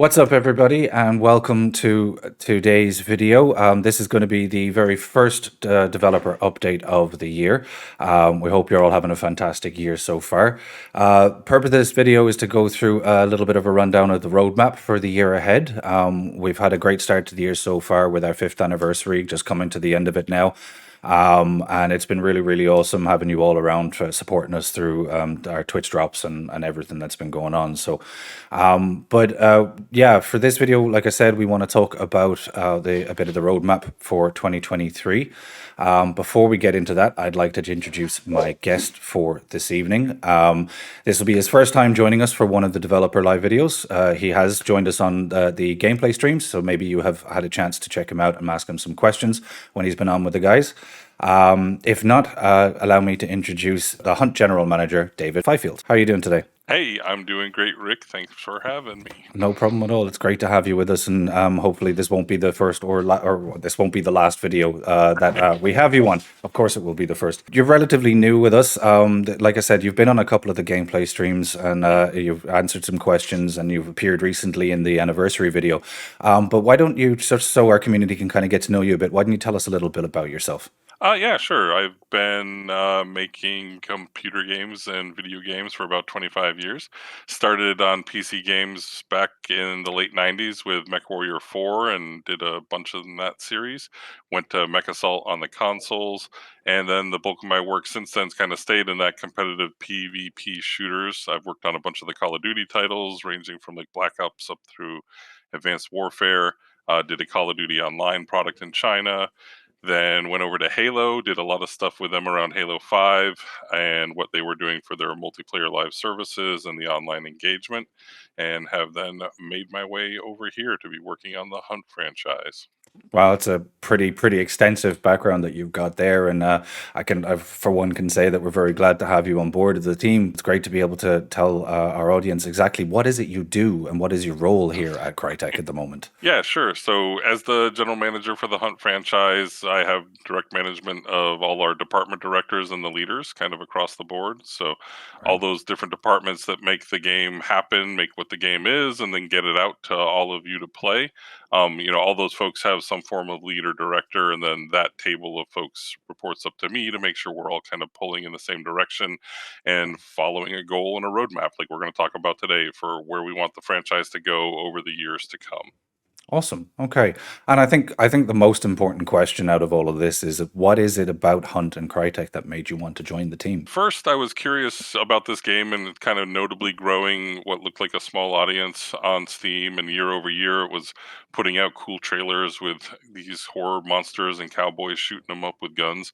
What's up, everybody, and welcome to today's video. This is going to be the very first developer update of the year. We hope you're all having a fantastic year so far. Purpose of this video is to go through a little bit of a rundown of the roadmap for the year ahead. We've had a great start to the year so far with our 5th anniversary, just coming to the end of it now. And it's been really, really awesome having you all around supporting us through our Twitch drops and everything that's been going on. So, yeah, for this video, like I said, we want to talk about a bit of the roadmap for 2023. Before we get into that, I'd like to introduce my guest for this evening. This will be his first time joining us for one of the developer live videos. He has joined us on the gameplay streams, so maybe you have had a chance to check him out and ask him some questions when he's been on with the guys. If not, allow me to introduce the Hunt General Manager, David Fifield. How are you doing today? Hey, I'm doing great, Rick. Thanks for having me. No problem at all. It's great to have you with us, and hopefully this won't be the first or this won't be the last video that we have you on. Of course, it will be the first. You're relatively new with us. Like I said, you've been on a couple of the gameplay streams, and you've answered some questions, and you've appeared recently in the anniversary video. But why don't you, just so our community can kind of get to know you a bit, why don't you tell us a little bit about yourself? Yeah, sure. I've been making computer games and video games for about 25 years. Started on PC games back in the late 90s with MechWarrior 4 and did a bunch in that series. Went to Mech Assault on the consoles, and then the bulk of my work since then's kind of stayed in that competitive PvP shooters. I've worked on a bunch of the Call of Duty titles, ranging from like Black Ops up through Advanced Warfare. Did a Call of Duty Online product in China. Then went over to Halo, did a lot of stuff with them around Halo 5 and what they were doing for their multiplayer live services and the online engagement, and have then made my way over here to be working on the Hunt franchise. Wow, it's a pretty extensive background that you've got there, and I for one can say that we're very glad to have you on board of the team. It's great to be able to tell our audience exactly what is it you do and what is your role here at Crytek at the moment. Yeah, sure. So, as the general manager for the Hunt franchise, I have direct management of all our department directors and the leaders kind of across the board. So, all Right. those different departments that make the game happen, make what the game is, and then get it out to all of you to play. All those folks have some form of lead or director, and then that table of folks reports up to me to make sure we're all kind of pulling in the same direction and following a goal and a roadmap, like we're going to talk about today, for where we want the franchise to go over the years to come. Awesome. Okay. And I think the most important question out of all of this is what is it about Hunt and Crytek that made you want to join the team? First, I was curious about this game and kind of notably growing what looked like a small audience on Steam. And year over year, it was putting out cool trailers with these horror monsters and cowboys shooting them up with guns.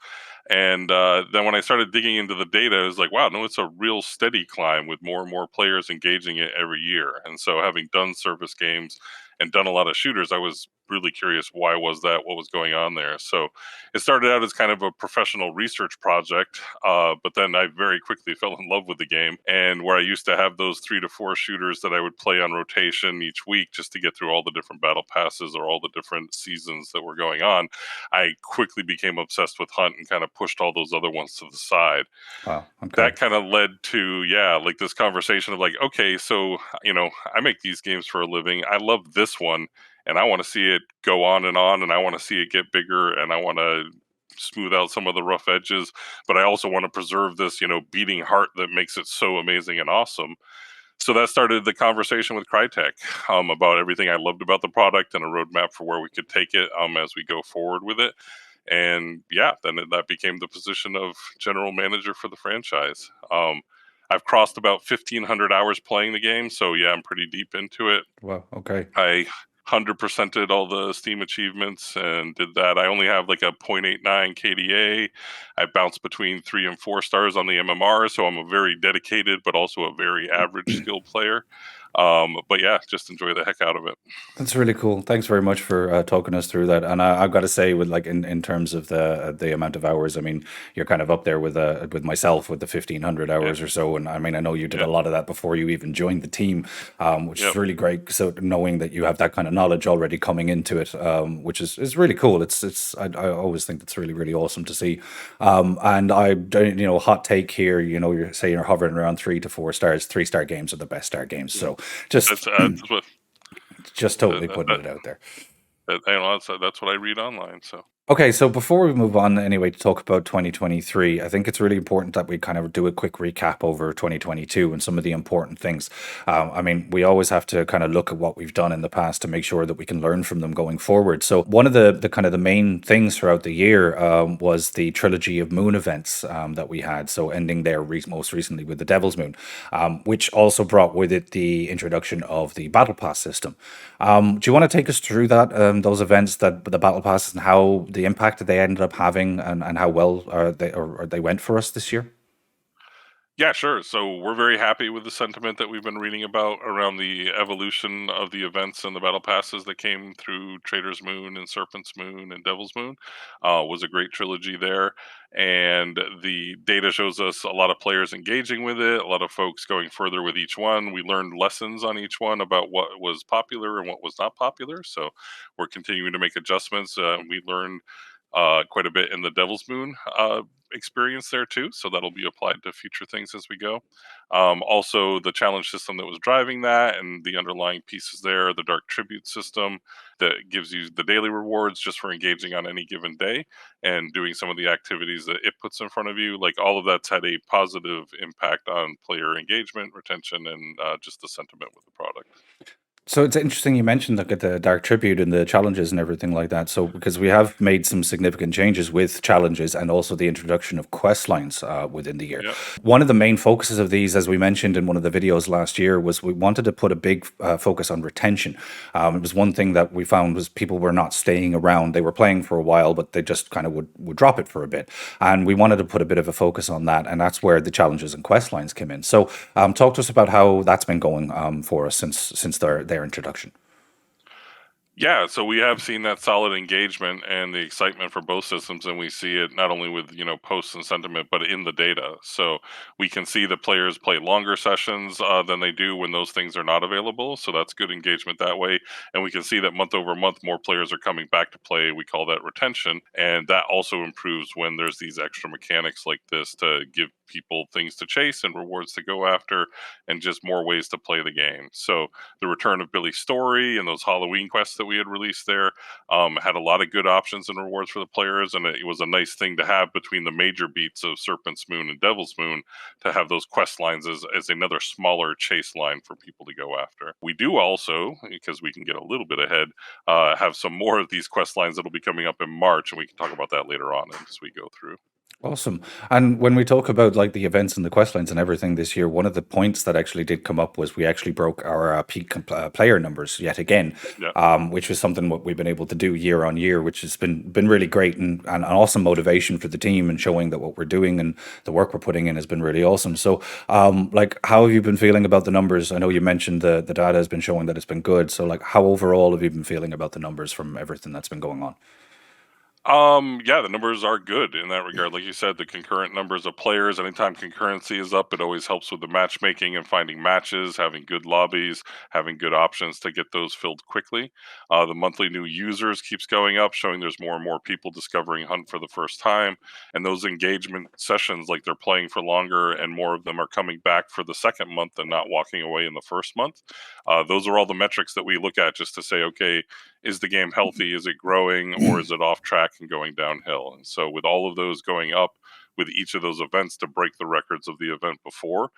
And then when I started digging into the data, I was like, wow, no, it's a real steady climb with more and more players engaging it every year. And so, having done service games and done a lot of shooters, I was really curious, why was that, what was going on there. So it started out as kind of a professional research project, but then I very quickly fell in love with the game. And where I used to have those 3 to 4 shooters that I would play on rotation each week just to get through all the different battle passes or all the different seasons that were going on, I quickly became obsessed with Hunt and kind of pushed all those other ones to the side. Wow. Okay. That kind of led to, yeah, like this conversation of like, okay, so I make these games for a living, I love this one, and I want to see it go on, and I want to see it get bigger, and I want to smooth out some of the rough edges, but I also want to preserve this beating heart that makes it so amazing and awesome. So that started the conversation with Crytek, about everything I loved about the product and a roadmap for where we could take it, as we go forward with it. And yeah, then that became the position of general manager for the franchise. I've crossed about 1,500 hours playing the game, so yeah, I'm pretty deep into it. Wow. Okay. I 100%ed all the Steam achievements and did that. I only have like a 0.89 KDA. I bounce between 3 and 4 stars on the MMR, so I'm a very dedicated but also a very average skill player. But yeah, just enjoy the heck out of it. That's really cool. Thanks very much for talking us through that. And I've got to say, with like in terms of the amount of hours, I mean, you're kind of up there with myself with the 1,500 Yeah, hours or so. And I mean, I know you did a yeah, lot of that before you even joined the team, which is yep. really great. So knowing that you have that kind of knowledge already coming into it, which is really cool. I always think that's really awesome to see. And hot take here. You're saying you're hovering around 3 to 4 stars. 3-star games are the best star games. So just That's what Just That, totally that, putting that, it out there. that's what I read online. So Okay, so before we move on anyway to talk about 2023, I think it's really important that we kind of do a quick recap over 2022 and some of the important things. I mean, we always have to kind of look at what we've done in the past to make sure that we can learn from them going forward. So one of the kind of the main things throughout the year was the trilogy of moon events that we had. So ending there most recently with the Devil's Moon, which also brought with it the introduction of the Battle Pass system. Do you want to take us through that, those events, that the battle passes, and how the impact that they ended up having, and how well or they went for us this year? yeah, sure. So we're very happy with the sentiment that we've been reading about around the evolution of the events and the battle passes that came through Trader's Moon and Serpent's Moon and Devil's Moon. Was a great trilogy there, and the data shows us a lot of players engaging with it, a lot of folks going further with each one. We learned lessons on each one about what was popular and what was not popular. So we're continuing to make adjustments. We learned quite a bit in the Devil's Moon experience there too, so that'll be applied to future things as we go. Also, the challenge system that was driving that and the underlying pieces there, the Dark Tribute system that gives you the daily rewards just for engaging on any given day and doing some of the activities that it puts in front of you. Like all of that's had a positive impact on player engagement, retention, and just the sentiment with the product. So it's interesting you mentioned look at the Dark Tribute and the challenges and everything like that. So because we have made some significant changes with challenges and also the introduction of quest lines within the year. Yeah. One of the main focuses of these, as we mentioned in one of the videos last year, was we wanted to put a big focus on retention. It was one thing that we found was people were not staying around. They were playing for a while, but they just kind of would drop it for a bit. And we wanted to put a bit of a focus on that, and that's where the challenges and quest lines came in. So talk to us about how that's been going for us since their introduction. Yeah, so we have seen that solid engagement and the excitement for both systems, and we see it not only with posts and sentiment, but in the data. So we can see that players play longer sessions than they do when those things are not available. So that's good engagement that way, and we can see that month over month more players are coming back to play. We call that retention, and that also improves when there's these extra mechanics like this to give people things to chase and rewards to go after, and just more ways to play the game. So the return of Billy's story and those Halloween quests that we had released there had a lot of good options and rewards for the players, and it was a nice thing to have between the major beats of Serpent's Moon and Devil's Moon to have those quest lines as another smaller chase line for people to go after. We do also, because we can get a little bit ahead, have some more of these quest lines that'll be coming up in March, and we can talk about that later on as we go through. Awesome. And when we talk about like the events and the quest lines and everything this year, one of the points that actually did come up was we actually broke our peak player numbers yet again, Yeah. which is something what we've been able to do year on year, which has been really great and an awesome motivation for the team and showing that what we're doing and the work we're putting in has been really awesome. So, like, how have you been feeling about the numbers? I know you mentioned the data has been showing that it's been good. So, like, how overall have you been feeling about the numbers from everything that's been going on? Yeah, the numbers are good in that regard. Like you said, the concurrent numbers of players, anytime concurrency is up, it always helps with the matchmaking and finding matches, having good lobbies, having good options to get those filled quickly. The monthly new users keeps going up, showing there's more and more people discovering Hunt for the first time. And those engagement sessions, like they're playing for longer and more of them are coming back for the second month and not walking away in the first month. Those are all the metrics that we look at just to say, okay, is the game healthy? Is it growing, or is it off track and going downhill? And so, with all of those going up with each of those events to break the records of the event before,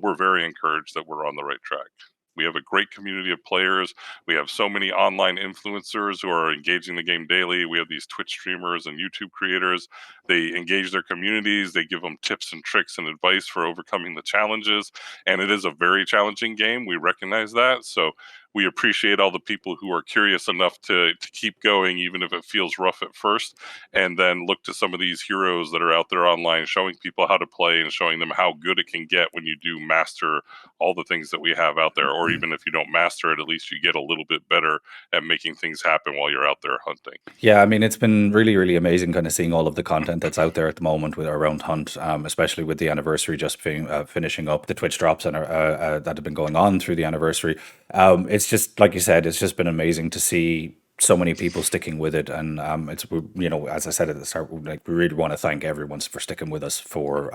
we're very encouraged that we're on the right track. We have a great community of players. We have so many online influencers who are engaging the game daily. We have these Twitch streamers and YouTube creators. They engage their communities. They give them tips and tricks and advice for overcoming the challenges. And it is a very challenging game. We recognize that. So we appreciate all the people who are curious enough to keep going, even if it feels rough at first, and then look to some of these heroes that are out there online showing people how to play and showing them how good it can get when you do master all the things that we have out there. Or even if you don't master it, at least you get a little bit better at making things happen while you're out there hunting. Yeah, I mean, it's been really, really amazing kind of seeing all of the content that's out there at the moment with around Hunt, especially with the anniversary just finishing up, the Twitch drops that have been going on through the anniversary. It's just, like you said, it's just been amazing to see so many people sticking with it, and as I said at the start, like we really want to thank everyone for sticking with us for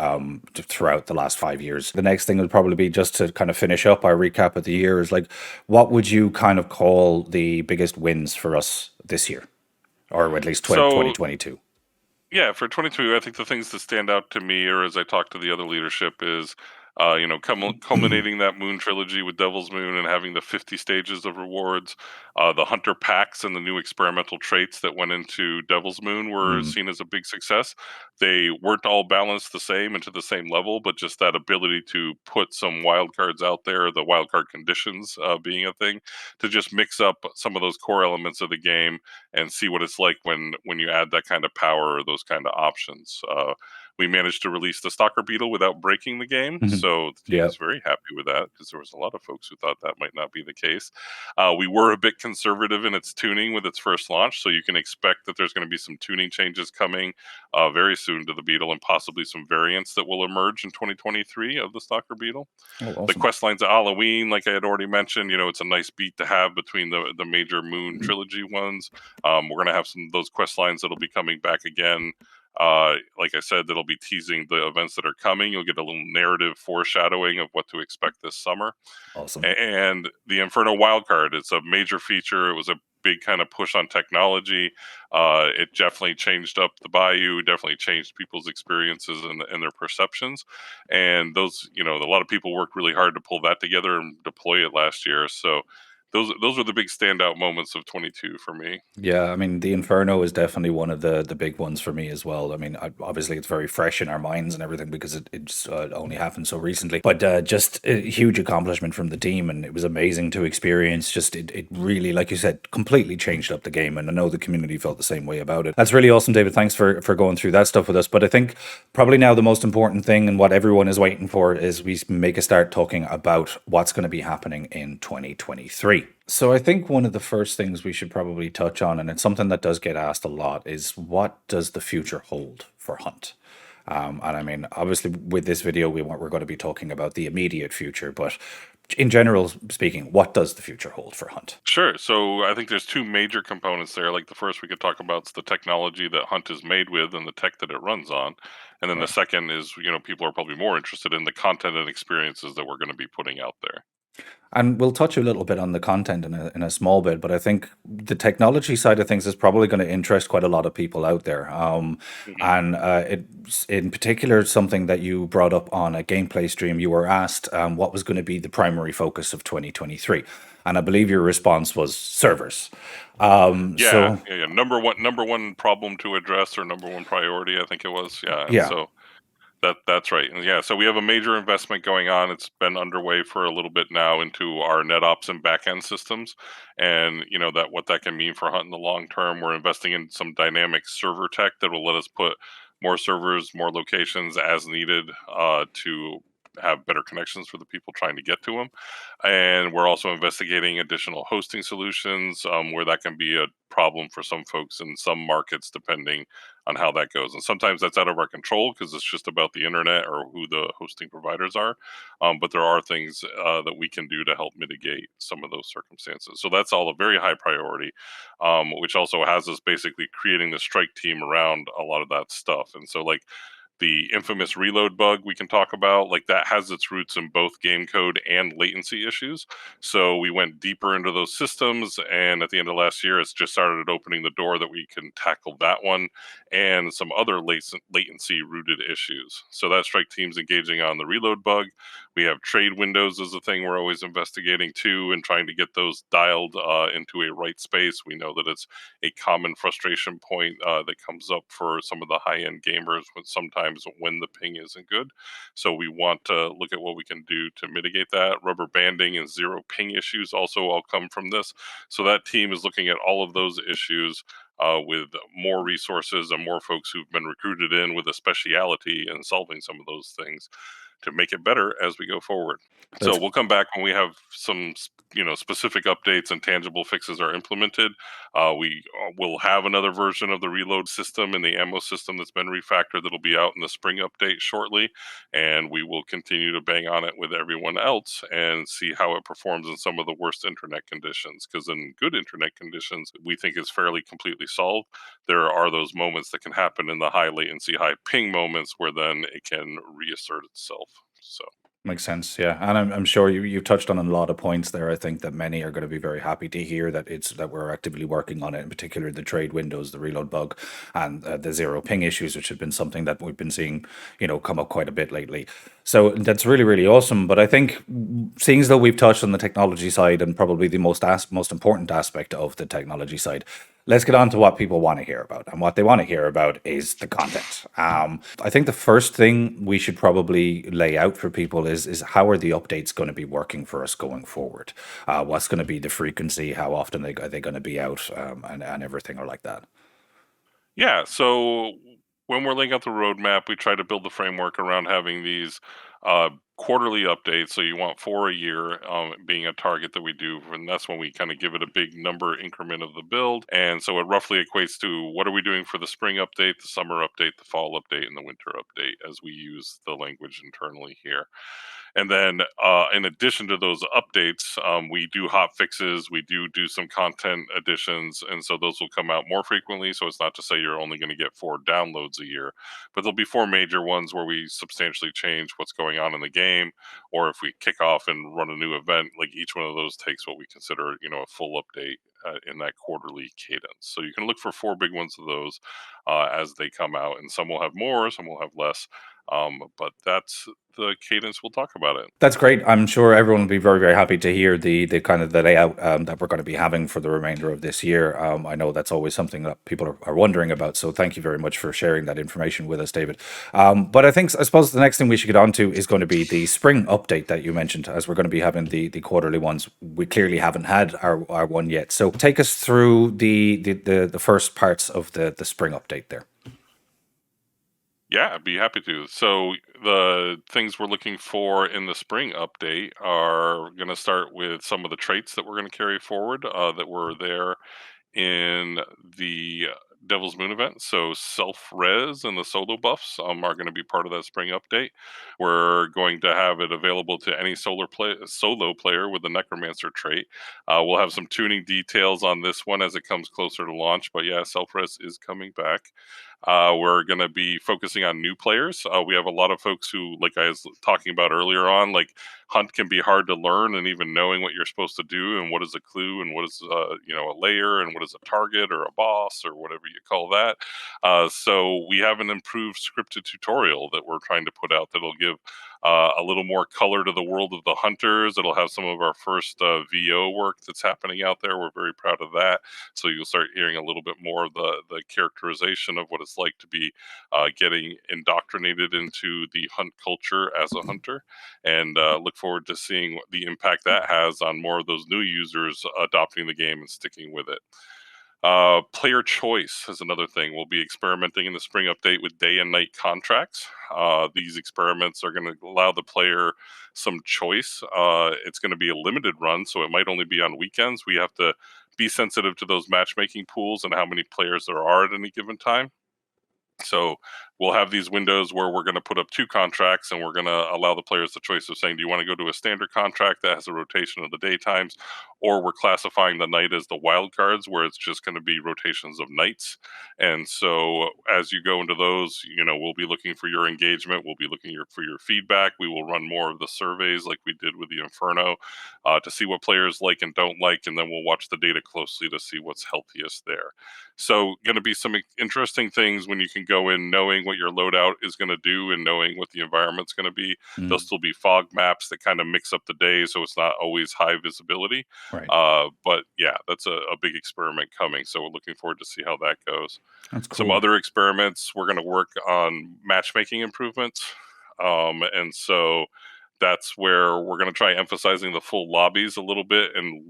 throughout the last 5 years. The next thing would probably be just to kind of finish up our recap of the year is like, what would you kind of call the biggest wins for us this year, or at least So 2022? yeah, for 22, I think the things that stand out to me, or as I talk to the other leadership, is culminating that Moon trilogy with Devil's Moon and having the 50 stages of rewards. The Hunter packs and the new experimental traits that went into Devil's Moon were Mm, seen as a big success. They weren't all balanced the same and to the same level, but just that ability to put some wild cards out there, the wildcard conditions being a thing, to just mix up some of those core elements of the game and see what it's like when you add that kind of power or those kind of options. We managed to release the Stalker Beetle without breaking the game, mhm. so the team Yeah, is very happy with that because there was a lot of folks who thought that might not be the case. We were a bit conservative in its tuning with its first launch, so you can expect that there's going to be some tuning changes coming very soon to the Beetle and possibly some variants that will emerge in 2023 of the Stalker Beetle. oh, The awesome. quest lines of Halloween, like I had already mentioned, it's a nice beat to have between the major Moon Mm, trilogy ones. We're gonna have some of those quest lines that'll be coming back again. Like I said, that'll be teasing the events that are coming. You'll get a little narrative foreshadowing of what to expect this summer. awesome. And the Inferno wildcard, it's a major feature. It was a big kind of push on technology. It definitely changed up the Bayou, definitely changed people's experiences and their perceptions. And those, a lot of people worked really hard to pull that together and deploy it last year. So those were the big standout moments of 22 for me. Yeah, I mean, the Inferno is definitely one of the big ones for me as well. I mean, obviously it's very fresh in our minds and everything because it's only happened so recently. But just a huge accomplishment from the team, and it was amazing to experience. Just it really, like you said, completely changed up the game, and I know the community felt the same way about it. That's really awesome, David. Thanks for going through that stuff with us. But I think probably now the most important thing and what everyone is waiting for is we make a start talking about what's going to be happening in 2023. So I think one of the first things we should probably touch on, and it's something that does get asked a lot, is what does the future hold for Hunt? And I mean, obviously, with this video, we're going to be talking about the immediate future, but in general speaking, what does the future hold for Hunt? Sure. So I think there's two major components there. Like the first we could talk about is the technology that Hunt is made with and the tech that it runs on. And then the Right. second is, people are probably more interested in the content and experiences that we're going to be putting out there. And we'll touch a little bit on the content in a small bit, but I think the technology side of things is probably going to interest quite a lot of people out there. Mhm. And it's in particular something that you brought up on a gameplay stream. You were asked what was going to be the primary focus of 2023, and I believe your response was servers. Um, Yeah, so yeah, yeah. Number one problem to address or number one priority, I think it was. Yeah, and yeah, so that's right. And yeah, so we have a major investment going on. It's been underway for a little bit now into our NetOps and backend systems, and that what that can mean for Hunt in the long term. We're investing in some dynamic server tech that will let us put more servers, more locations as needed to have better connections for the people trying to get to them. And we're also investigating additional hosting solutions where that can be a problem for some folks in some markets, depending on how that goes. And sometimes that's out of our control because it's just about the internet or who the hosting providers are. But there are things that we can do to help mitigate some of those circumstances. So that's all a very high priority, which also has us basically creating the strike team around a lot of that stuff. And so, like, the infamous reload bug we can talk about, like that has its roots in both game code and latency issues. So we went deeper into those systems, and at the end of last year it's just started opening the door that we can tackle that one and some other latency rooted issues. So that strike team's engaging on the reload bug. We have trade windows as a thing we're always investigating too and trying to get those dialed into a right space. We know that it's a common frustration point that comes up for some of the high end gamers when sometimes when the ping isn't good. So we want to look at what we can do to mitigate that. Rubber banding and zero ping issues also all come from this. So that team is looking at all of those issues with more resources and more folks who've been recruited in with a speciality in solving some of those things to make it better as we go forward. So That's we'll come back when we have some, specific updates and tangible fixes are implemented. We will have another version of the reload system and the ammo system that's been refactored that'll be out in the spring update shortly, and we will continue to bang on it with everyone else and see how it performs in some of the worst internet conditions. Because in good internet conditions, we think is fairly completely solved. There are those moments that can happen in the high latency, high ping moments where then it can reassert itself. So. makes sense, yeah, and I'm sure you touched on a lot of points there. I think that many are going to be very happy to hear that we're actively working on it, in particular the trade windows, the reload bug, and the zero ping issues, which have been something that we've been seeing, come up quite a bit lately. So that's really really awesome. But I think, seeing as though we've touched on the technology side and probably the most important aspect of the technology side, let's get on to what people want to hear about. And what they want to hear about is the content. I think the first thing we should probably lay out for people is how are the updates going to be working for us going forward? What's going to be the frequency? How often are they going to be out, and everything or like that? Yeah, so when we're laying out the roadmap, we try to build the framework around having these quarterly updates. So you want 4 a year being a target that we do, and that's when we kind of give it a big number increment of the build. And so it roughly equates to what are we doing for the spring update, the summer update, the fall update, and the winter update, as we use the language internally here. And then, in addition to those updates, we do hot fixes. We do some content additions, and so those will come out more frequently. So it's not to say you're only going to get 4 downloads a year, but there'll be 4 major ones where we substantially change what's going on in the game, or if we kick off and run a new event, like each one of those takes what we consider, a full update in that quarterly cadence. So you can look for 4 big ones of those as they come out, and some will have more, some will have less. But that's the cadence we'll talk about it. That's great. I'm sure everyone will be very, very happy to hear the kind of the layout that we're going to be having for the remainder of this year. I know that's always something that people are wondering about. So thank you very much for sharing that information with us, David. But I suppose the next thing we should get on to is going to be the spring update that you mentioned, as we're going to be having the quarterly ones. We clearly haven't had our one yet. So take us through the first parts of the spring update there. Yeah, I'd be happy to. So the things we're looking for in the spring update are going to start with some of the traits that we're going to carry forward that were there in the Devil's Moon event. So self res and the solo buffs are going to be part of that spring update. We're going to have it available to any solo player with the Necromancer trait. We'll have some tuning details on this one as it comes closer to launch, but yeah, self res is coming back. We're going to be focusing on new players. We have a lot of folks who, like I was talking about earlier on, like hunt can be hard to learn, and even knowing what you're supposed to do and what is a clue and what is a layer and what is a target or a boss or whatever you call that. So we have an improved scripted tutorial that we're trying to put out that'll give a little more color to the world of the hunters. It'll have some of our first VO work that's happening out there. We're very proud of that. So you'll start hearing a little bit more of the characterization of what it's like to be getting indoctrinated into the hunt culture as a hunter, and look forward to seeing what the impact that has on more of those new users adopting the game and sticking with it. Player choice is another thing. We'll be experimenting in the spring update with day and night contracts. These experiments are going to allow the player some choice. It's going to be a limited run, so it might only be on weekends. We have to be sensitive to those matchmaking pools and how many players there are at any given time. So we'll have these windows where we're going to put up 2 contracts, and we're going to allow the players the choice of saying, do you want to go to a standard contract that has a rotation of the daytimes, or we're classifying the night as the wild cards, where it's just going to be rotations of nights. And so as you go into those, we'll be looking for your engagement. We'll be looking for your feedback. We will run more of the surveys like we did with the Inferno to see what players like and don't like, and then we'll watch the data closely to see what's healthiest there. So going to be some interesting things when you can go in knowing what your loadout is going to do and knowing what the environment's going to be. There'll still be fog maps that kind of mix up the day, so it's not always high visibility. Right. But yeah, that's a big experiment coming. So we're looking forward to see how that goes. That's Some cool. other experiments, we're going to work on matchmaking improvements. And so that's where we're going to try emphasizing the full lobbies a little bit and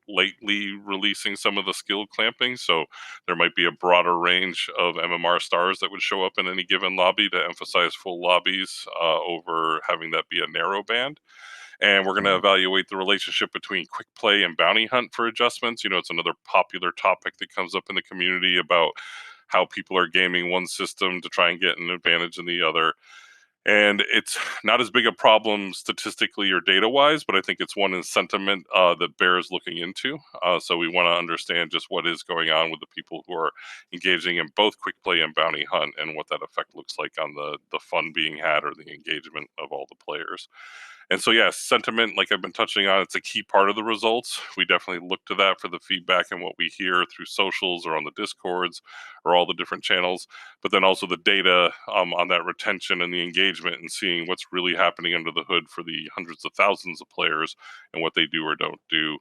lately releasing some of the skill clamping. So there might be a broader range of MMR stars that would show up in any given lobby to emphasize full lobbies over having that be a narrow band. And we're going to Right. evaluate the relationship between quick play and bounty hunt for adjustments. It's another popular topic that comes up in the community about how people are gaming one system to try and get an advantage in the other. And it's not as big a problem statistically or data wise, but I think it's one in sentiment that bears looking into. So we want to understand just what is going on with the people who are engaging in both quick play and bounty hunt, and what that effect looks like on the fun being had or the engagement of all the players. And so, yeah, sentiment, like I've been touching on, it's a key part of the results. We definitely look to that for the feedback and what we hear through socials or on the Discords or all the different channels. But then also the data on that retention and the engagement, and seeing what's really happening under the hood for the hundreds of thousands of players and what they do or don't do.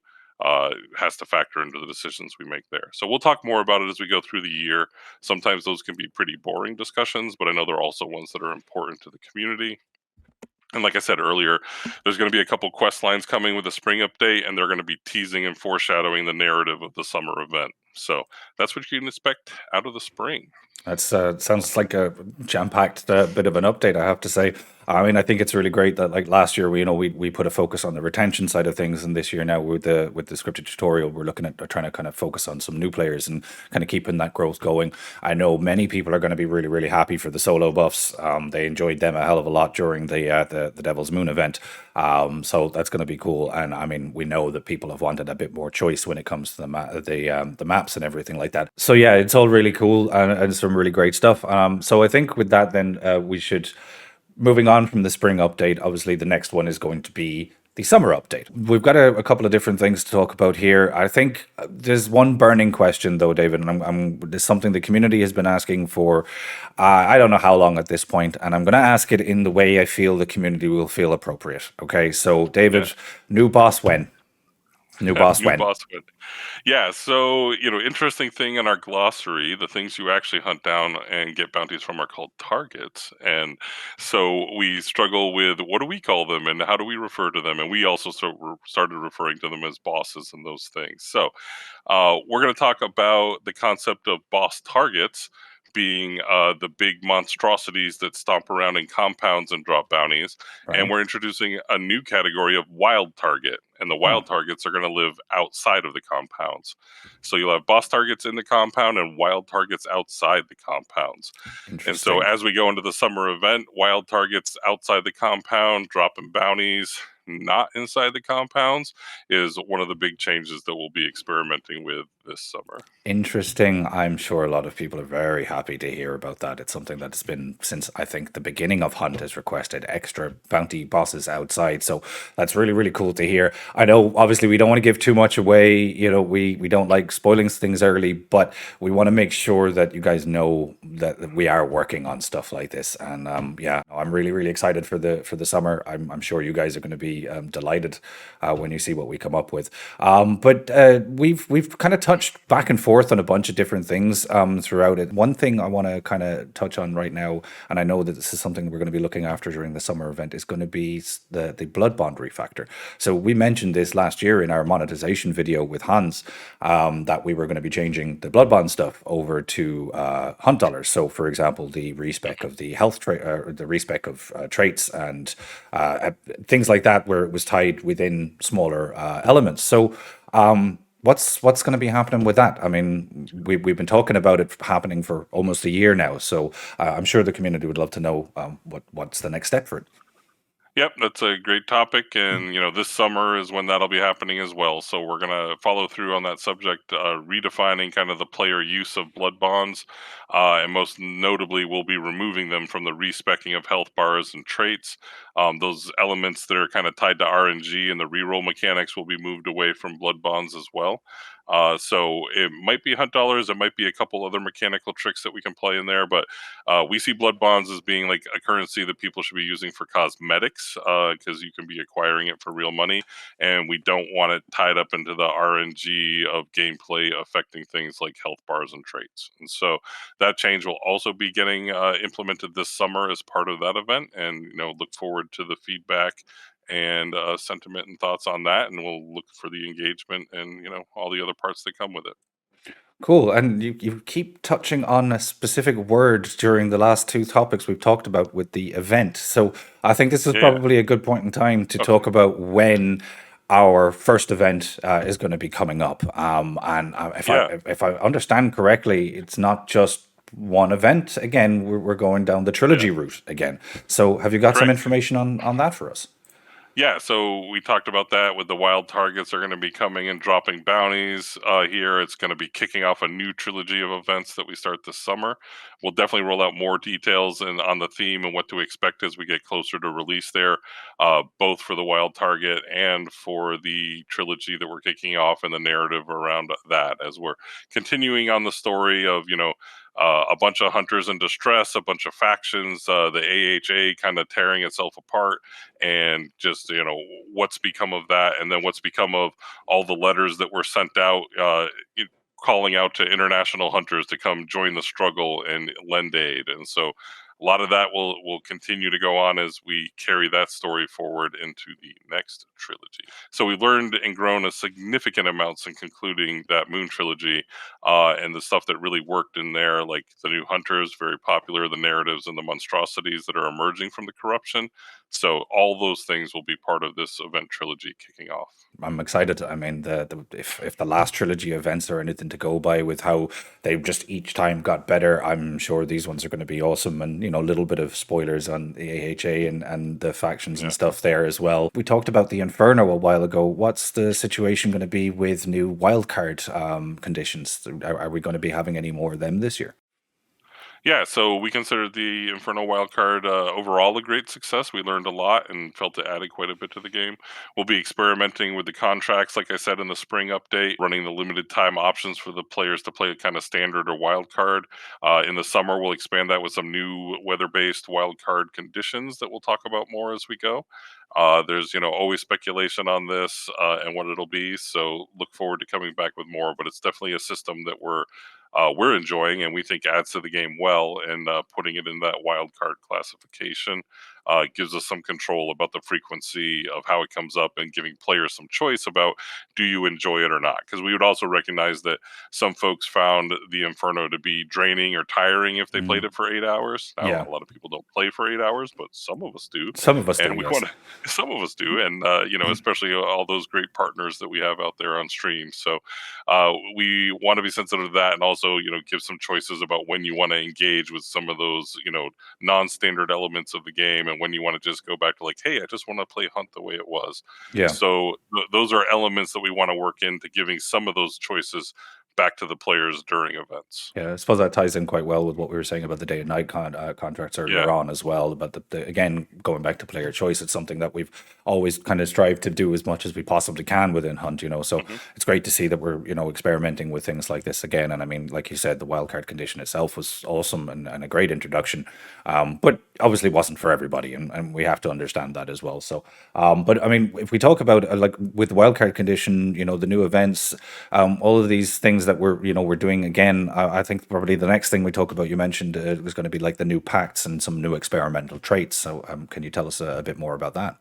Has to factor into the decisions we make there. So we'll talk more about it as we go through the year. Sometimes those can be pretty boring discussions, but I know they're also ones that are important to the community. And like I said earlier, there's going to be a couple quest lines coming with the spring update, and they're going to be teasing and foreshadowing the narrative of the summer event. So that's what you can expect out of the spring. That's sounds like a jam-packed bit of an update, I have to say. I mean, I think it's really great that like last year, we put a focus on the retention side of things, and this year now with the scripted tutorial, we're looking at trying to kind of focus on some new players and kind of keeping that growth going. I know many people are going to be really really happy for the solo buffs. They enjoyed them a hell of a lot during the Devil's Moon event. So that's going to be cool. And I mean, we know that people have wanted a bit more choice when it comes to the maps and everything like that. So yeah, it's all really cool, and some really great stuff. So I think with that, then we should, moving on from the spring update. Obviously, the next one is going to be the summer update. We've got a couple of different things to talk about here. I think there's one burning question, though, David, and there's something the community has been asking for. I don't know how long at this point, and I'm going to ask it in the way I feel the community will feel appropriate. Okay, so Yeah. David, new boss when? New boss New when? boss win. Yeah, so interesting thing in our glossary, the things you actually hunt down and get bounties from are called targets. And so we struggle with what do we call them and how do we refer to them? And we also started referring to them as bosses and those things. So we're going to talk about the concept of boss targets being the big monstrosities that stomp around in compounds and drop bounties. And Right. we're introducing a new category of wild target. And the Oh, wild targets are going to live outside of the compounds. So you'll have boss targets in the compound and wild targets outside the compounds. And so interesting. as we go into the summer event, wild targets outside the compound, dropping bounties not inside the compounds is one of the big changes that we'll be experimenting with this summer. Interesting. I'm sure a lot of people are very happy to hear about that. It's something that's been since I think the beginning of Hunt has requested extra bounty bosses outside. So that's really, really cool to hear. I know obviously we don't want to give too much away. We don't like spoiling things early, but we want to make sure that you guys know that we are working on stuff like this. And yeah, I'm really, really excited for the summer. I'm sure you guys are going to be delighted when you see what we come up with. But we've kind of touched back and forth on a bunch of different things throughout it. One thing I want to kind of touch on right now, and I know that this is something we're going to be looking after during the summer event, is going to be the Blood Bond refactor. So we mentioned this last year in our monetization video with Hans, that we were going to be changing the Blood Bond stuff over to hunt dollars. So, for example, the respec of the health trait, the respec of traits, and things like that, where it was tied within smaller elements. So. What's going to be happening with that? I mean, we've been talking about it happening for almost a year now, so I'm sure the community would love to know what's the next step for it. Yep, that's a great topic, and this summer is when that'll be happening as well. So we're gonna follow through on that subject, redefining kind of the player use of blood bonds, and most notably, we'll be removing them from the respecking of health bars and traits. Those elements that are kind of tied to RNG and the reroll mechanics will be moved away from blood bonds as well. So it might be hunt dollars, it might be a couple other mechanical tricks that we can play in there, but we see blood bonds as being like a currency that people should be using for cosmetics, because you can be acquiring it for real money, and we don't want it tied up into the RNG of gameplay affecting things like health bars and traits. And so that change will also be getting implemented this summer as part of that event, and look forward to the feedback and sentiment and thoughts on that, and we'll look for the engagement and all the other parts that come with it. Cool. And you keep touching on a specific word during the last two topics we've talked about with the event. So I think this is Yeah, yeah. probably a good point in time to Okay. talk about when our first event is going to be coming up. And Yeah, if I understand correctly, it's not just one event. Again, we're going down the yeah. trilogy route again. So have you got some Correct. information on that for us? Yeah, so we talked about that with the wild targets are going to be coming and dropping bounties here. It's going to be kicking off a new trilogy of events that we start this summer. We'll definitely roll out more details and on the theme and what to expect as we get closer to release there, both for the wild target and for the trilogy that we're kicking off and the narrative around that as we're continuing on the story of, a bunch of hunters in distress, a bunch of factions, the AHA kind of tearing itself apart, and just what's become of that, and then what's become of all the letters that were sent out calling out to international hunters to come join the struggle and lend aid. And so a lot of that will continue to go on as we carry that story forward into the next trilogy. So we learned and grown a significant amounts in concluding that Moon trilogy, and the stuff that really worked in there, like the new hunters, very popular, the narratives and the monstrosities that are emerging from the corruption. So all those things will be part of this event trilogy kicking off. I'm excited. I mean, if the last trilogy events are anything to go by with how they've just each time got better, I'm sure these ones are going to be awesome. And a little bit of spoilers on the AHA and the factions and Yeah. stuff there as well. We talked about the Inferno a while ago. What's the situation going to be with new wildcard conditions? Are we going to be having any more of them this year? Yeah, so we considered the Inferno Wildcard overall a great success. We learned a lot and felt it added quite a bit to the game. We'll be experimenting with the contracts, like I said in the spring update, running the limited time options for the players to play kind of standard or wildcard. In the summer, we'll expand that with some new weather based wildcard conditions that we'll talk about more as we go. There's always speculation on this and what it'll be, so look forward to coming back with more. But it's definitely a system that we're enjoying and we think adds to the game well. And putting it in that wild card classification gives us some control about the frequency of how it comes up and giving players some choice about do you enjoy it or not. Because we would also recognize that some folks found the Inferno to be draining or tiring if they played Mm, it for 8 hours. Now, yeah, a lot of people don't play for 8 hours, but some of us do. some of us do. And we Yes. want to, some of us do. And, especially all those great partners that we have out there on stream. So we want to be sensitive to that and also, give some choices about when you want to engage with some of those, non-standard elements of the game and when you want to just go back to like, hey, I just want to play hunt the way it was. Yeah. So those are elements that we want to work into giving some of those choices back to the players during events. Yeah, I suppose that ties in quite well with what we were saying about the day and night contracts Yeah. earlier on as well. But again, going back to player choice, it's something that we've always kind of strived to do as much as we possibly can within Hunt. So Hmm. it's great to see that we're experimenting with things like this again. And I mean, like you said, the wildcard condition itself was awesome and a great introduction, but obviously wasn't for everybody, and we have to understand that as well. So, but I mean, if we talk about like with the wildcard condition, the new events, all of these things that we're doing again. I think probably the next thing we talk about, you mentioned was going to be like the new pacts and some new experimental traits. So, can you tell us a bit more about that?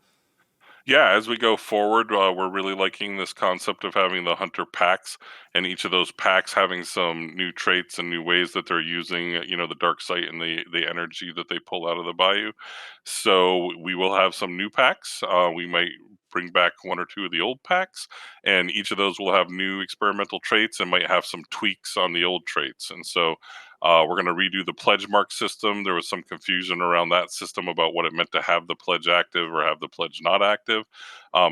Yeah, as we go forward, we're really liking this concept of having the hunter packs, and each of those packs having some new traits and new ways that they're using, the dark sight and the energy that they pull out of the bayou. So we will have some new packs. We might bring back one or two of the old packs, and each of those will have new experimental traits and might have some tweaks on the old traits. And so we're going to redo the pledge mark system. There was some confusion around that system about what it meant to have the pledge active or have the pledge not active.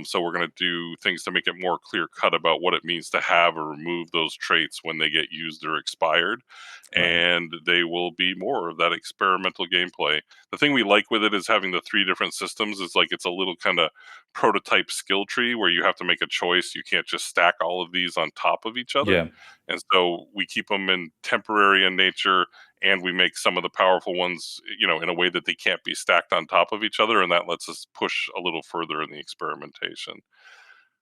So we're going to do things to make it more clear cut about what it means to have or remove those traits when they get used or expired. Right. And they will be more of that experimental gameplay. The thing we like with it is having the three different systems. It's like it's a little kind of prototype skill tree where you have to make a choice. You can't just stack all of these on top of each other. Yeah. And so we keep them in temporary in nature, and we make some of the powerful ones, in a way that they can't be stacked on top of each other, and that lets us push a little further in the experimentation.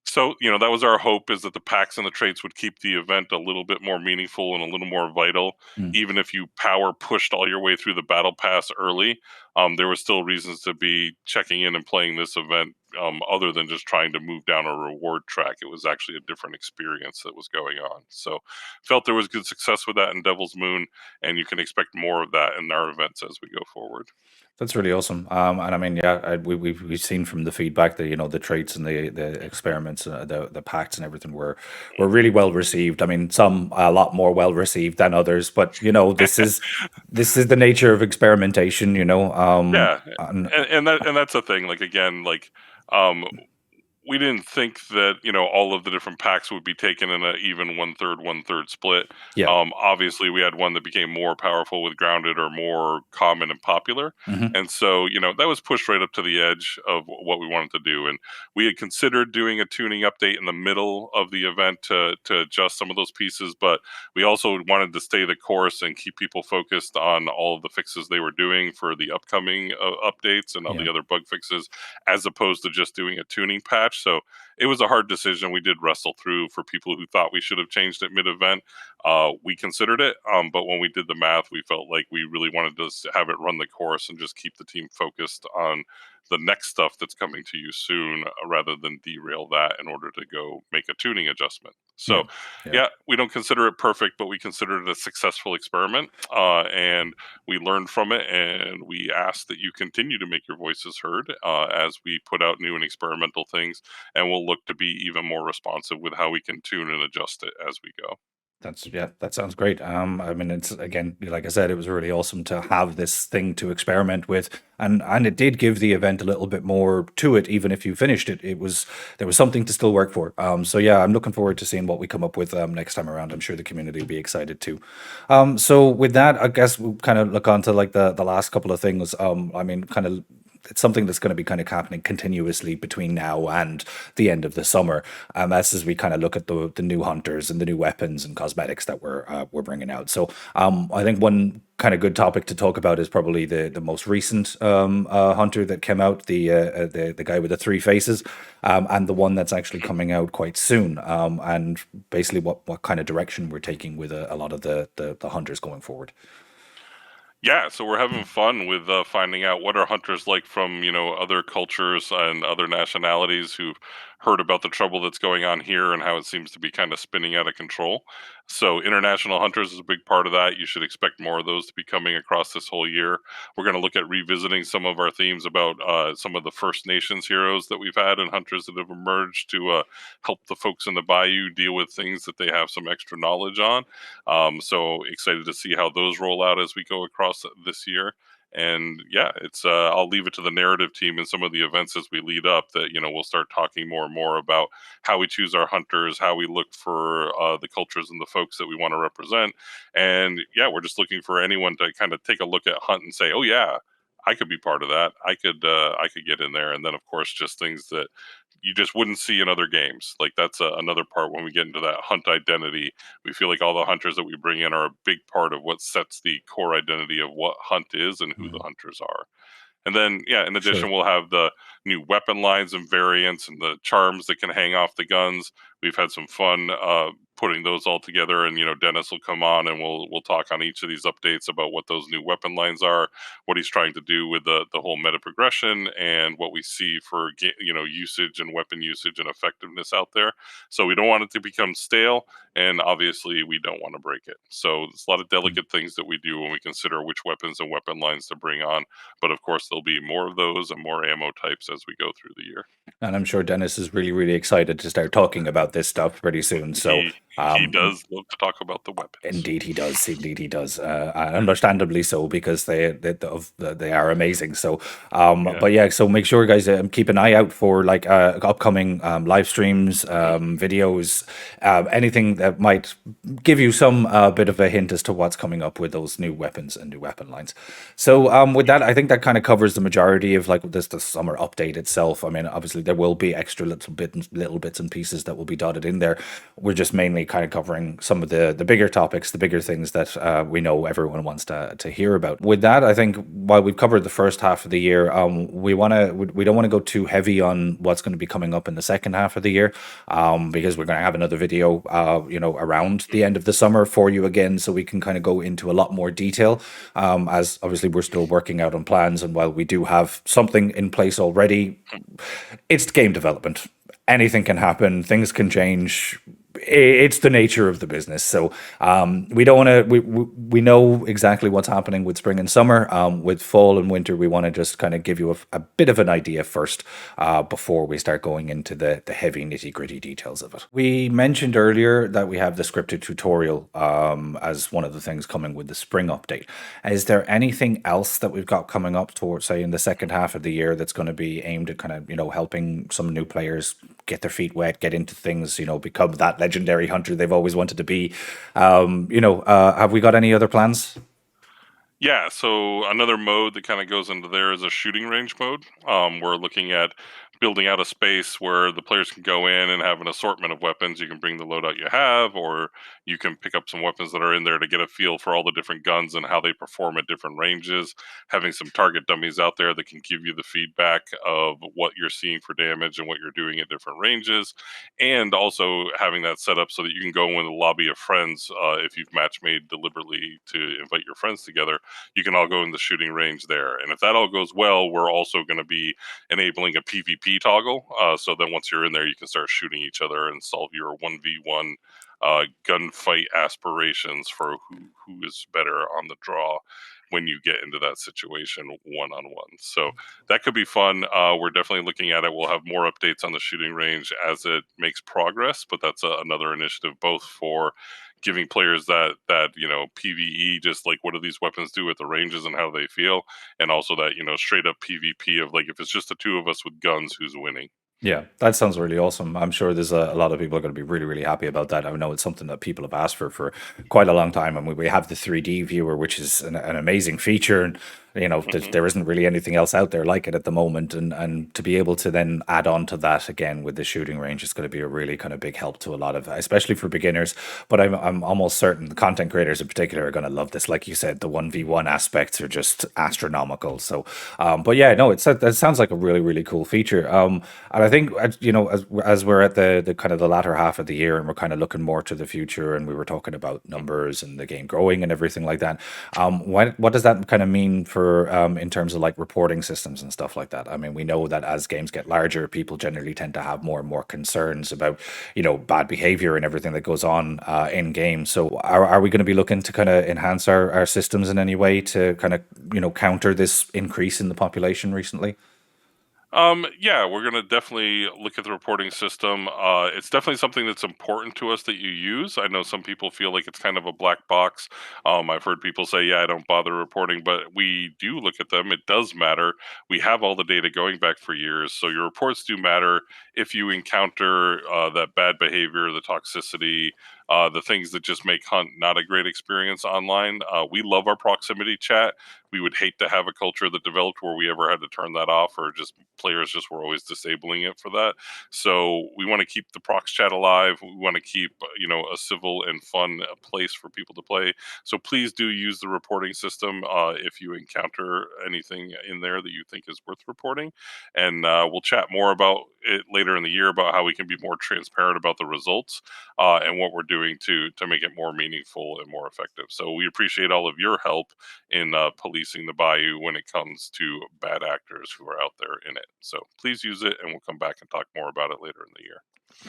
So, that was our hope, is that the packs and the traits would keep the event a little bit more meaningful and a little more vital. Mm, Even if you power pushed all your way through the battle pass early, there was still reasons to be checking in and playing this event, other than just trying to move down a reward track. It was actually a different experience that was going on. So, felt there was good success with that in Devil's Moon, and you can expect more of that in our events as we go forward. that's really awesome. And I mean, yeah, we've seen from the feedback that the traits and the experiments, the pacts and everything were really well received. I mean, some a lot more well received than others, but this is the nature of experimentation. Yeah, And and that's the thing. Like, again, like, um, we didn't think that all of the different packs would be taken in a even one third split. yeah. Obviously, we had one that became more powerful with grounded or more common and popular, Hmm. and so that was pushed right up to the edge of what we wanted to do. And we had considered doing a tuning update in the middle of the event to adjust some of those pieces, but we also wanted to stay the course and keep people focused on all of the fixes they were doing for the upcoming updates and all Yeah. the other bug fixes, as opposed to just doing a tuning patch. So it was a hard decision we did wrestle through. For people who thought we should have changed it mid-event, we considered it, but when we did the math, we felt like we really wanted to have it run the course and just keep the team focused on the next stuff that's coming to you soon, rather than derail that in order to go make a tuning adjustment. Yeah. So, Yeah. yeah, we don't consider it perfect, but we consider it a successful experiment, and we learned from it, and we ask that you continue to make your voices heard, as we put out new and experimental things, and we'll look to be even more responsive with how we can tune and adjust it as we go. Yeah, that sounds great. I mean, it's again, like I said, it was really awesome to have this thing to experiment with, and it did give the event a little bit more to it. Even if you finished it, there was something to still work for. So yeah, I'm looking forward to seeing what we come up with next time around. I'm sure the community will be excited too. So with that, I guess we'll kind of look on to like the last couple of things. I mean, kind of it's something that's going to be kind of happening continuously between now and the end of the summer. That's as we kind of look at the new hunters and the new weapons and cosmetics that we're bringing out. So I think one kind of good topic to talk about is probably the most recent hunter that came out, the guy with the three faces, and the one that's actually coming out quite soon. And basically what kind of direction we're taking with a lot of the hunters going forward. Yeah, so we're having fun with finding out what are hunters like from other cultures and other nationalities who've heard about the trouble that's going on here and how it seems to be kind of spinning out of control. So international hunters is a big part of that. You should expect more of those to be coming across this whole year. We're going to look at revisiting some of our themes about some of the First Nations heroes that we've had and hunters that have emerged to help the folks in the bayou deal with things that they have some extra knowledge on. So excited to see how those roll out as we go across this year. And yeah, it's I'll leave it to the narrative team and some of the events as we lead up that we'll start talking more and more about how we choose our hunters, how we look for the cultures and the folks that we want to represent. And yeah, we're just looking for anyone to kind of take a look at hunt and say, oh yeah, I could be part of that. I could get in there. And then of course just things that you just wouldn't see in other games. Like that's another part when we get into that hunt identity. We feel like all the hunters that we bring in are a big part of what sets the core identity of what hunt is and who the Mhm. hunters are. And then, yeah, in Sure. addition, we'll have the new weapon lines and variants and the charms that can hang off the guns. We've had some fun putting those all together, and Dennis will come on and we'll talk on each of these updates about what those new weapon lines are, what he's trying to do with the whole meta progression, and what we see for usage and weapon usage and effectiveness out there. So we don't want it to become stale, and obviously we don't want to break it. So there's a lot of Mm. delicate things that we do when we consider which weapons and weapon lines to bring on, but of course, there'll be more of those and more ammo types as we go through the year. And I'm sure Dennis is really, really excited to start talking about this stuff pretty soon. So He um, does love to talk about the weapons. indeed, he does. Indeed, he does. And understandably so, because they are amazing. So, Yeah. but yeah. So make sure, guys, keep an eye out for like upcoming live streams, Mhm. videos, anything that might give you some bit of a hint as to what's coming up with those new weapons and new weapon lines. So, with that, I think that kind of covers the majority of like the summer update itself. I mean, obviously, there will be extra little bits and pieces that will be dotted in there. We're just mainly kind of covering some of the bigger topics, the bigger things that we know everyone wants to hear about. With that, I think while we've covered the first half of the year, we don't want to go too heavy on what's going to be coming up in the second half of the year, because we're going to have another video, around the end of the summer for you again, so we can kind of go into a lot more detail. As obviously we're still working out on plans, and while we do have something in place already, it's game development. Anything can happen. Things can change. It's the nature of the business. So we don't want to. We know exactly what's happening with spring and summer. With fall and winter, we want to just kind of give you a bit of an idea first, before we start going into the heavy nitty gritty details of it. We mentioned earlier that we have the scripted tutorial, as one of the things coming with the spring update. Is there anything else that we've got coming up towards, say, in the second half of the year that's going to be aimed at kind of helping some new players get their feet wet, get into things, become that legendary hunter they've always wanted to be? Have we got any other plans? Yeah, so another mode that kind of goes into there is a shooting range mode. We're looking at building out a space where the players can go in and have an assortment of weapons. You can bring the loadout you have, or you can pick up some weapons that are in there to get a feel for all the different guns and how they perform at different ranges. Having some target dummies out there that can give you the feedback of what you're seeing for damage and what you're doing at different ranges, and also having that set up so that you can go in a lobby of friends, if you've match made deliberately to invite your friends together. You can all go in the shooting range there. And if that all goes well, we're also going to be enabling a PvP toggle. So then once you're in there, you can start shooting each other and solve your 1v1 gunfight aspirations for who is better on the draw when you get into that situation one on one. So that could be fun. We're definitely looking at it. We'll have more updates on the shooting range as it makes progress, but that's another initiative both for giving players that PVE, just like what do these weapons do at the ranges and how they feel, and also that straight up PvP of like if it's just the two of us with guns, who's winning. Yeah, that sounds really awesome. I'm sure there's a lot of people are going to be really, really happy about that. I know it's something that people have asked for quite a long time. And we have the 3D viewer, which is an amazing feature. And, Hmm. there isn't really anything else out there like it at the moment. And to be able to then add on to that again with the shooting range is going to be a really kind of big help to a lot of, especially for beginners. But I'm almost certain the content creators in particular are going to love this. Like you said, the 1v1 aspects are just astronomical. So, but yeah, no, that sounds like a really, really cool feature. And I think, as we're at the kind of the latter half of the year and we're kind of looking more to the future, and we were talking about numbers and the game growing and everything like that. What does that kind of mean for, in terms of like reporting systems and stuff like that? I mean, we know that as games get larger, people generally tend to have more and more concerns about, bad behavior and everything that goes on in games. So are we going to be looking to kind of enhance our systems in any way to kind of, counter this increase in the population recently? Yeah, we're gonna definitely look at the reporting system. It's definitely something that's important to us that you use. I know some people feel like it's kind of a black box. I've heard people say, "Yeah, I don't bother reporting," but we do look at them. It does matter. We have all the data going back for years, so your reports do matter. If you encounter that bad behavior, the toxicity, the things that just make Hunt not a great experience online, we love our proximity chat. We would hate to have a culture that developed where we ever had to turn that off, or just players just were always disabling it for that. So we want to keep the prox chat alive. We want to keep a civil and fun place for people to play. So please do use the reporting system if you encounter anything in there that you think is worth reporting, and we'll chat more about it later in the year about how we can be more transparent about the results and what we're doing to make it more meaningful and more effective. So we appreciate all of your help in policing the bayou when it comes to bad actors who are out there in it. So please use it, and we'll come back and talk more about it later in the year.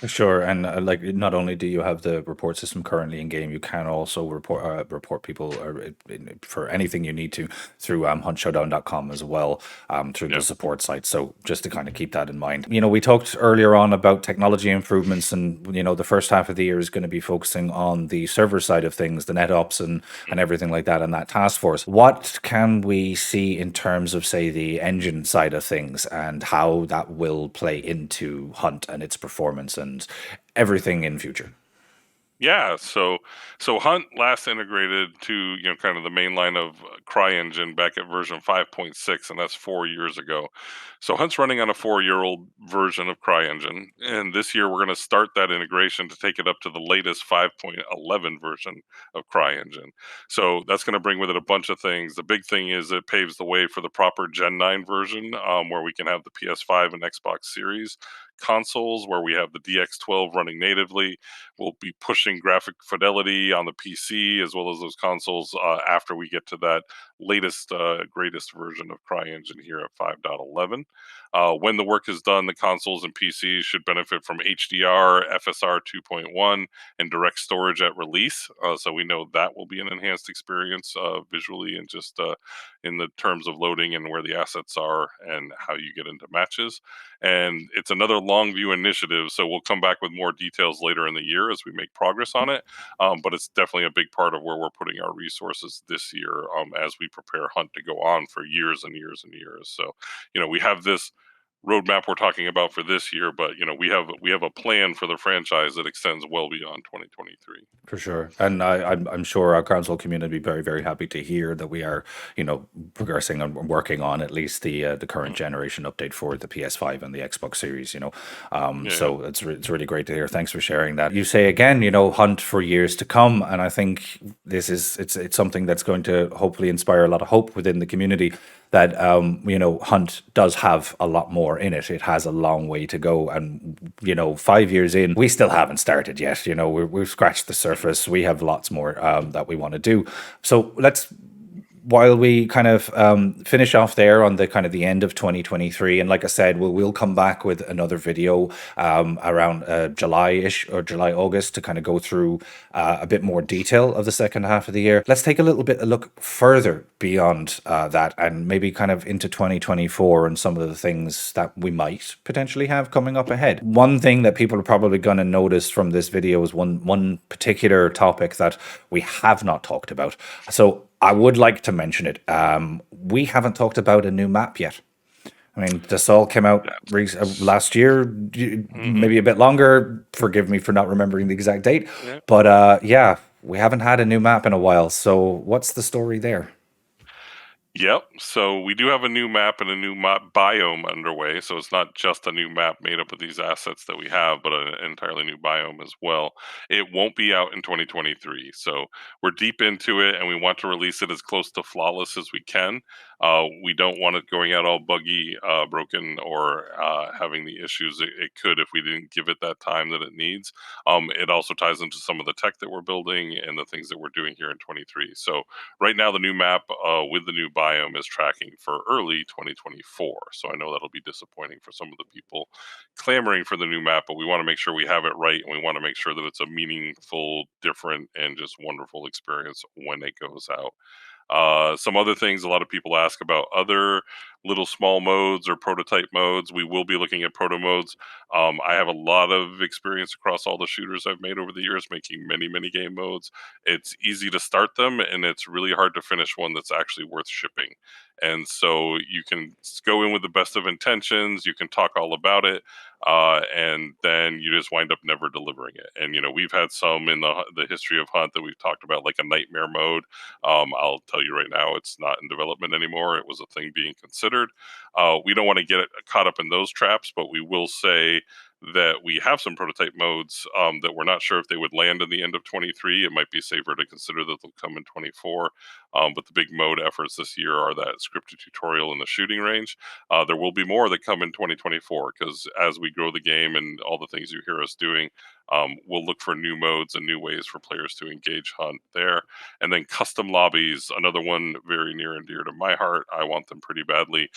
Sure, and like not only do you have the report system currently in game, you can also report people for anything you need to through huntshowdown.com as well, through the Yeah. support site. So just to kind of keep that in mind. We talked earlier on about technology improvements, and the first half of the year is going to be focusing on the server side of things, the net ops and everything like that, and that task force. What can we see in terms of, say, the engine side of things and how that will play into Hunt and its performance and everything in future? Yeah, so Hunt last integrated to kind of the main line of CryEngine back at version 5.6, and that's 4 years ago. So Hunt's running on a 4-year-old version of CryEngine, and this year we're going to start that integration to take it up to the latest 5.11 version of CryEngine. So that's going to bring with it a bunch of things. The big thing is it paves the way for the proper Gen 9 version, where we can have the PS5 and Xbox Series consoles, where we have the DX12 running natively. We'll be pushing graphic fidelity on the PC as well as those consoles after we get to that latest, greatest version of CryEngine here at 5.11. When the work is done, the consoles and PCs should benefit from HDR, FSR 2.1, and direct storage at release. So we know that will be an enhanced experience visually and just in the terms of loading and where the assets are and how you get into matches. And it's another long view initiative, so we'll come back with more details later in the year as we make progress on it. But it's definitely a big part of where we're putting our resources this year, as we prepare Hunt to go on for years and years and years. So, we have this roadmap we're talking about for this year, but we have a plan for the franchise that extends well beyond 2023. For sure. And I'm sure our console community will be very, very happy to hear that we are, progressing and working on at least the current Mm. generation update for the PS5 and the Xbox Series, Yeah. So it's really great to hear. Thanks for sharing that. You say again, Hunt for years to come. And I think it's something that's going to hopefully inspire a lot of hope within the community that Hunt does have a lot more in it. It has a long way to go, and 5 years in, we still haven't started yet. We've scratched the surface. We have lots more that we want to do. So let's while we kind of finish off there on the kind of the end of 2023, and like I said, we'll come back with another video around July-ish or July August to kind of go through a bit more detail of the second half of the year. Let's take a little bit a look further beyond that and maybe kind of into 2024 and some of the things that we might potentially have coming up ahead. One thing that people are probably going to notice from this video is one particular topic that we have not talked about. So I would like to mention it. We haven't talked about a new map yet. I mean, this all came out That's, last year, mhm. maybe a bit longer. Forgive me for not remembering the exact date. Yeah. But yeah, we haven't had a new map in a while. So what's the story there? Yep. So we do have a new map and a new map biome underway. So it's not just a new map made up of these assets that we have, but an entirely new biome as well. It won't be out in 2023. So we're deep into it and we want to release it as close to flawless as we can. We don't want it going out all buggy, broken, or having the issues it could if we didn't give it that time that it needs. It also ties into some of the tech that we're building and the things that we're doing here in 23. So right now, the new map with the new biome is tracking for early 2024. So I know that'll be disappointing for some of the people clamoring for the new map, but we want to make sure we have it right, and we want to make sure that it's a meaningful, different, and just wonderful experience when it goes out. Some other things a lot of people ask about other little small modes or prototype modes. We will be looking at proto modes. I have a lot of experience across all the shooters I've made over the years, making many, many game modes. It's easy to start them, and it's really hard to finish one that's actually worth shipping. And so you can go in with the best of intentions, you can talk all about it, and then you just wind up never delivering it. And we've had some in the history of Hunt that we've talked about, like a nightmare mode. I'll tell you right now, it's not in development anymore. It was a thing being considered. We don't want to get caught up in those traps, but we will say that we have some prototype modes that we're not sure if they would land in the end of 23. It might be safer to consider that they'll come in 24. But the big mode efforts this year are that scripted tutorial and the shooting range. There will be more that come in 2024 because as we grow the game and all the things you hear us doing, we'll look for new modes and new ways for players to engage Hunt there. And then custom lobbies, another one very near and dear to my heart. I want them pretty badly.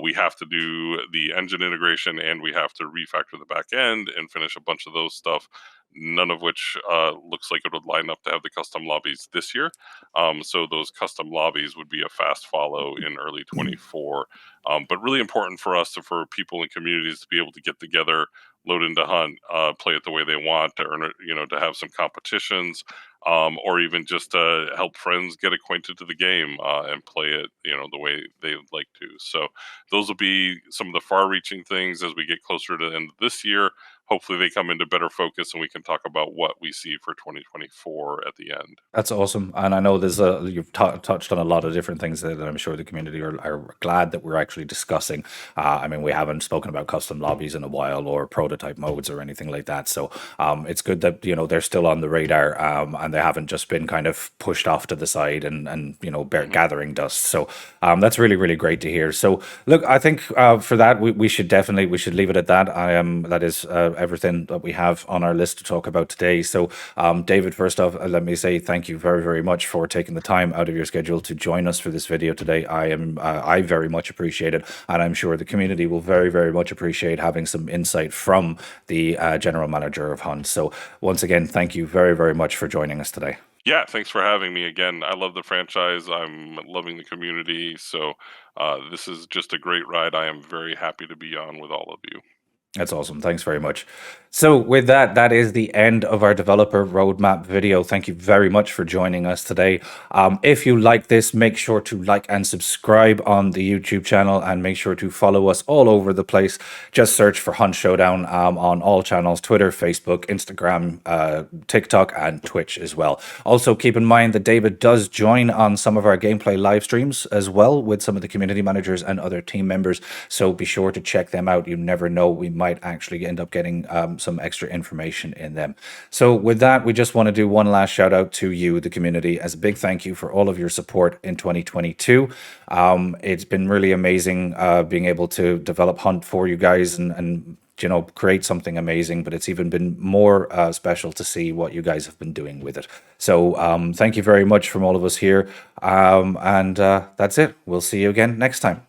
We have to do the engine integration and we have to refactor the back end and finish a bunch of those stuff. None of which looks like it would line up to have the custom lobbies this year. So those custom lobbies would be a fast follow in early 24. But really important for us for people and communities to be able to get together, load into Hunt, play it the way they want, to earn it, to have some competitions, or even just to help friends get acquainted to the game and play it, the way they like to. So those will be some of the far-reaching things as we get closer to the end of this year. hopefully they come into better focus and we can talk about what we see for 2024 at the end. That's awesome, and I know you've touched on a lot of different things that I'm sure the community are glad that we're actually discussing. I mean, we haven't spoken about custom lobbies in a while, or prototype modes, or anything like that. So it's good that they're still on the radar, and they haven't just been kind of pushed off to the side and gathering dust. So that's really really great to hear. So look, I think for that we should leave it at that. That is everything that we have on our list to talk about today. So David, first off, let me say thank you very, very much for taking the time out of your schedule to join us for this video today. I very much appreciate it, and I'm sure the community will very, very much appreciate having some insight from the general manager of Hunt. So once again, thank you very, very much for joining us today. Yeah, thanks for having me again. I love the franchise. I'm loving the community. So this is just a great ride. I am very happy to be on with all of you. That's awesome. Thanks very much. So with that, that is the end of our developer roadmap video. Thank you very much for joining us today. If you like this, make sure to like and subscribe on the YouTube channel, and make sure to follow us all over the place. Just search for Hunt Showdown on all channels: Twitter, Facebook, Instagram, TikTok, and Twitch as well. Also, keep in mind that David does join on some of our gameplay live streams as well with some of the community managers and other team members. So be sure to check them out. You never know, we might actually end up getting some extra information in them. So with that, we just want to do one last shout out to you, the community, as a big thank you for all of your support in 2022. It's been really amazing being able to develop Hunt for you guys and create something amazing, but it's even been more special to see what you guys have been doing with it. So thank you very much from all of us here. And that's it. We'll see you again next time.